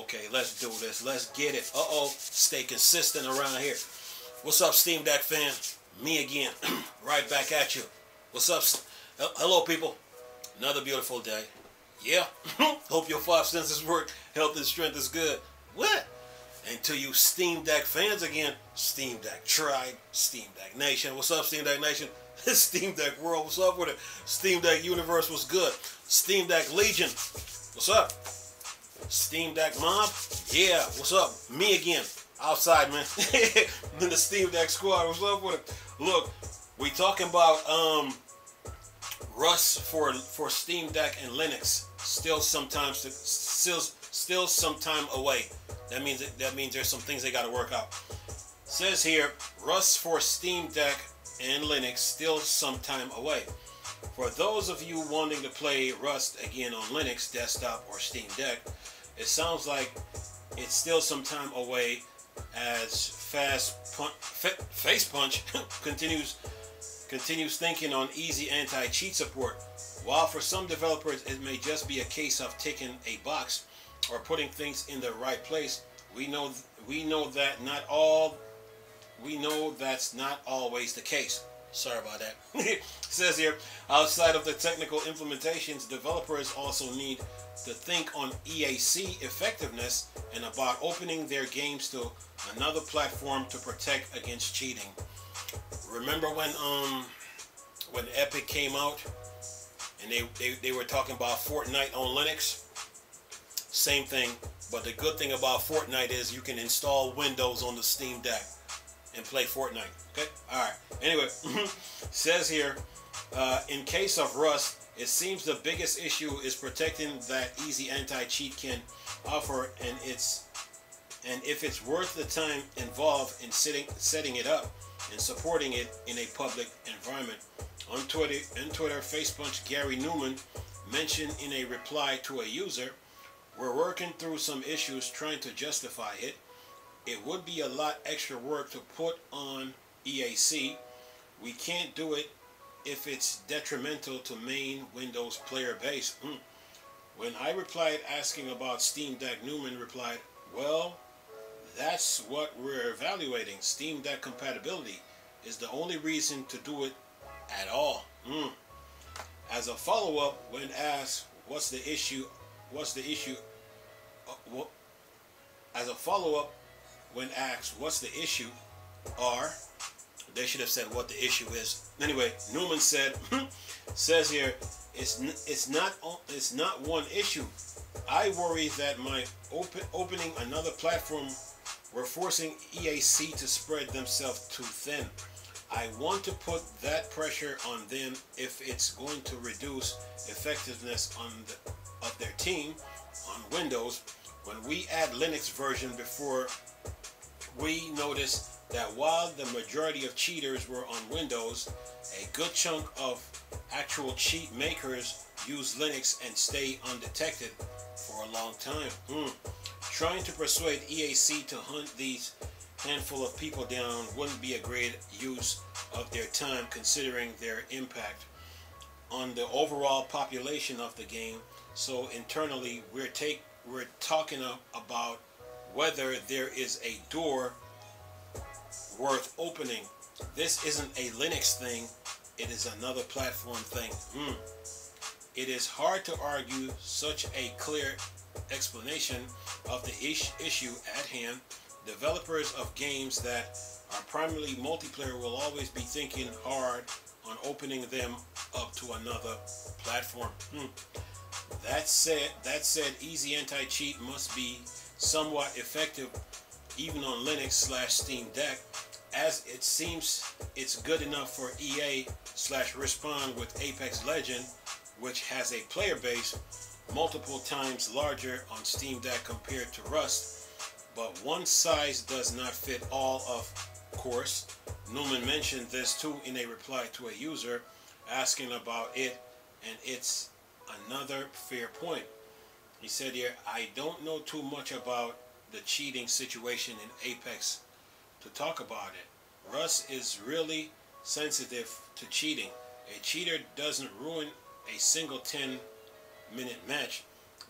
Okay, let's do this. Let's get it. Uh-oh, stay consistent around here. What's up, Steam Deck fan? Me again, right back at you. What's up? Hello, people. Another beautiful day. Yeah, hope your five senses work. Health and strength is good. What? And to you Steam Deck fans again, Steam Deck Tribe, Steam Deck Nation. What's up, Steam Deck Nation? Steam Deck World, what's up with it? Steam Deck Universe, what's good? Steam Deck Legion, what's up? Steam Deck Mob, yeah, what's up? Me again, outside, man. Then the Steam Deck Squad, what's up with it? Look, we talking about Rust for Steam Deck and Linux. Still some time away. That means there's some things they got to work out. Says here, Rust for Steam Deck and Linux still some time away. For those of you wanting to play Rust again on Linux desktop or Steam Deck, it sounds like it's still some time away, as Face Punch continues thinking on easy anti-cheat support. While for some developers it may just be a case of ticking a box or putting things in the right place, we know that's not always the case. Sorry about that. It says here, outside of the technical implementations, developers also need to think on EAC effectiveness and about opening their games to another platform to protect against cheating. Remember when Epic came out and they were talking about Fortnite on Linux? Same thing, but the good thing about Fortnite is you can install Windows on the Steam Deck and play Fortnite. Okay? Alright. Anyway, says here, in case of Rust, it seems the biggest issue is protecting that easy anti-cheat can offer, and if it's worth the time involved in setting it up and supporting it in a public environment. On Twitter, Facepunch Gary Newman mentioned in a reply to a user, "We're working through some issues trying to justify it. It would be a lot extra work to put on EAC. We can't do it if it's detrimental to main Windows player base." When I replied asking about Steam Deck, Newman replied, "Well, that's what we're evaluating. Steam Deck compatibility is the only reason to do it at all." As a follow-up, when asked what's the issue, they should have said what the issue is. Anyway, Newman said, says here, it's not one issue. I worry that my opening another platform, we're forcing EAC to spread themselves too thin. I want to put that pressure on them if it's going to reduce effectiveness of their team on Windows. When we add Linux version before, we noticed that while the majority of cheaters were on Windows, a good chunk of actual cheat makers use Linux and stay undetected for a long time. Trying to persuade EAC to hunt these handful of people down wouldn't be a great use of their time, considering their impact on the overall population of the game. So internally, we're talking about whether there is a door worth opening. This isn't a Linux thing, it is another platform thing. It is hard to argue such a clear explanation of the issue at hand. Developers of games that are primarily multiplayer will always be thinking hard on opening them up to another platform. That said, easy anti-cheat must be somewhat effective even on Linux/Steam Deck, as it seems it's good enough for EA/Respawn with Apex Legend, which has a player base multiple times larger on Steam Deck compared to Rust. But one size does not fit all, of course. Newman mentioned this too in a reply to a user asking about it, and it's another fair point. He said here, "I don't know too much about the cheating situation in Apex to talk about it. Rust is really sensitive to cheating. A cheater doesn't ruin a single 10-minute match.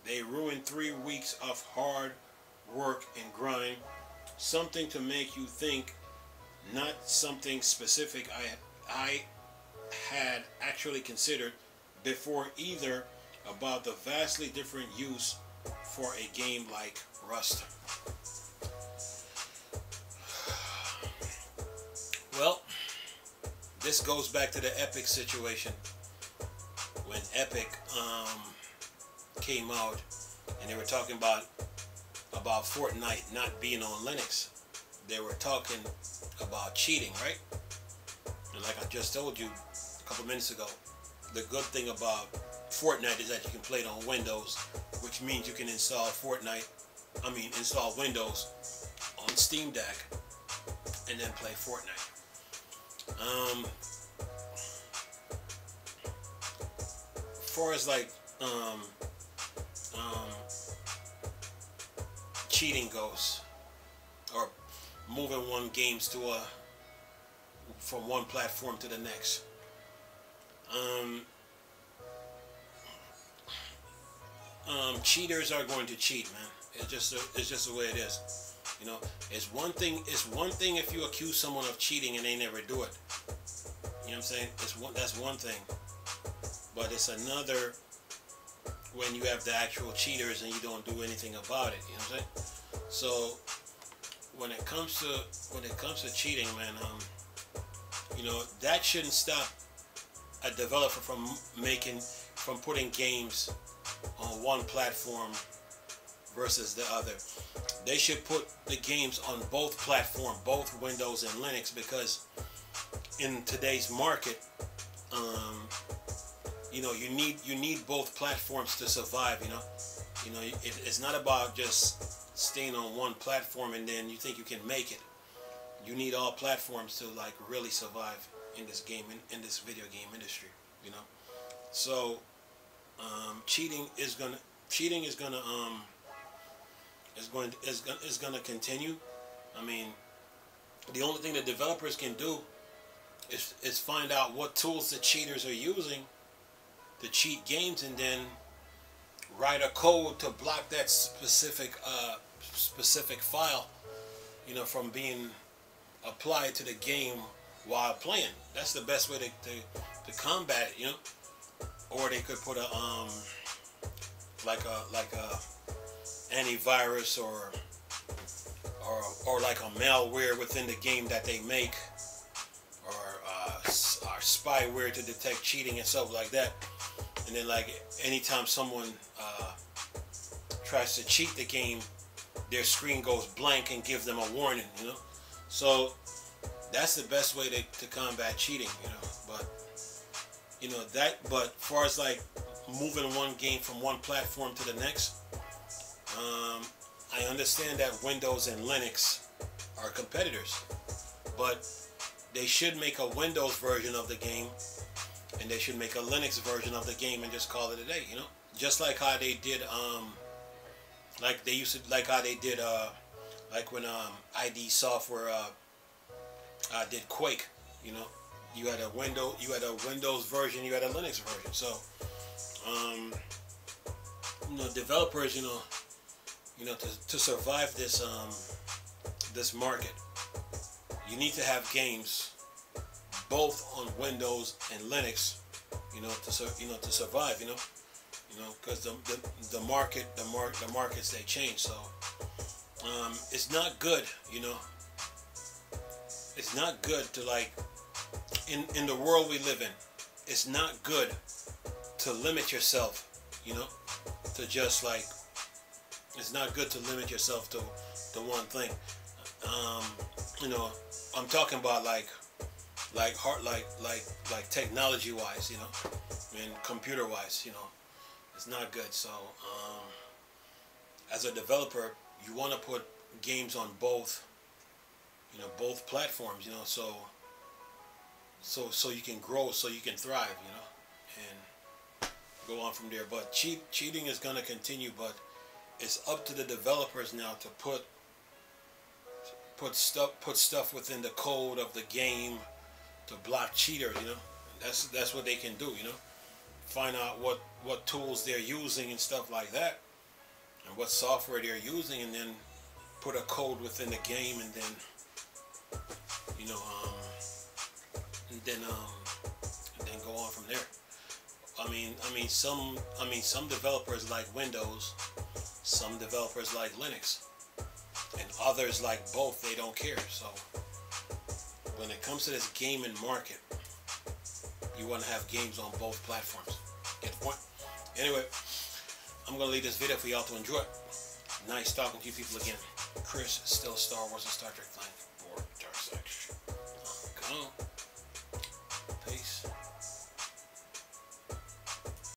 They ruin 3 weeks of hard work and grind, something to make you think, not something specific I had actually considered before either, about the vastly different use for a game like Rust. Well, this goes back to the Epic situation. When Epic came out and they were talking about Fortnite not being on Linux, they were talking about cheating, right? And like I just told you a couple minutes ago, the good thing about Fortnite is that you can play it on Windows, which means you can install install Windows on Steam Deck and then play Fortnite. As far as like cheating goes, or moving games from one platform to the next, cheaters are going to cheat, man. It's just the way it is. You know, it's one thing if you accuse someone of cheating and they never do it. You know what I'm saying? That's one thing. But it's another when you have the actual cheaters and you don't do anything about it. You know what I'm saying? So when it comes to cheating, man, you know, that shouldn't stop a developer from putting games on one platform versus the other. They should put the games on both platforms, both Windows and Linux, because in today's market, you know, you need both platforms to survive. You know, it's not about just staying on one platform and then you think you can make it. You need all platforms to like really survive in this game, in this video game industry. You know, so cheating is gonna continue. I mean, the only thing the developers can do is find out what tools the cheaters are using to cheat games, and then write a code to block that specific file, you know, from being applied to the game while playing. That's the best way to combat it, you know. Or they could put a like a antivirus or like a malware within the game that they make, or spyware to detect cheating and stuff like that. And then like anytime someone tries to cheat the game, their screen goes blank and gives them a warning, you know. So that's the best way to combat cheating, you know. But you know but as far as like moving one game from one platform to the next, I understand that Windows and Linux are competitors, but they should make a Windows version of the game and they should make a Linux version of the game and just call it a day, you know. Just like how they did like when ID Software did Quake, you know. You had a Windows version, you had a Linux version. So you know, developers, you know, to survive this this market, you need to have games both on Windows and Linux, you know, to survive, you know, because the markets they change. So it's not good, you know. It's not good to like in the world we live in. It's not good to limit yourself, you know, to just like. It's not good to limit yourself to one thing. You know, I'm talking about like technology wise, you know, and computer wise, you know, it's not good. So as a developer, you want to put games on both, you know, both platforms, you know, so you can grow, so you can thrive, you know, and go on from there. But cheating is going to continue, but it's up to the developers now to put stuff within the code of the game to block cheaters, you know. That's what they can do, you know. Find out what tools they're using and stuff like that, and what software they're using, and then put a code within the game, and then you know, and then go on from there. Some developers like Windows, some developers like Linux, and others like both. They don't care. So when it comes to this gaming market, you want to have games on both platforms. Get the point? Anyway, I'm gonna leave this video for y'all to enjoy. Nice talking to you people again. Chris, still Star Wars and Star Trek fan for Dark Section. Go. Peace.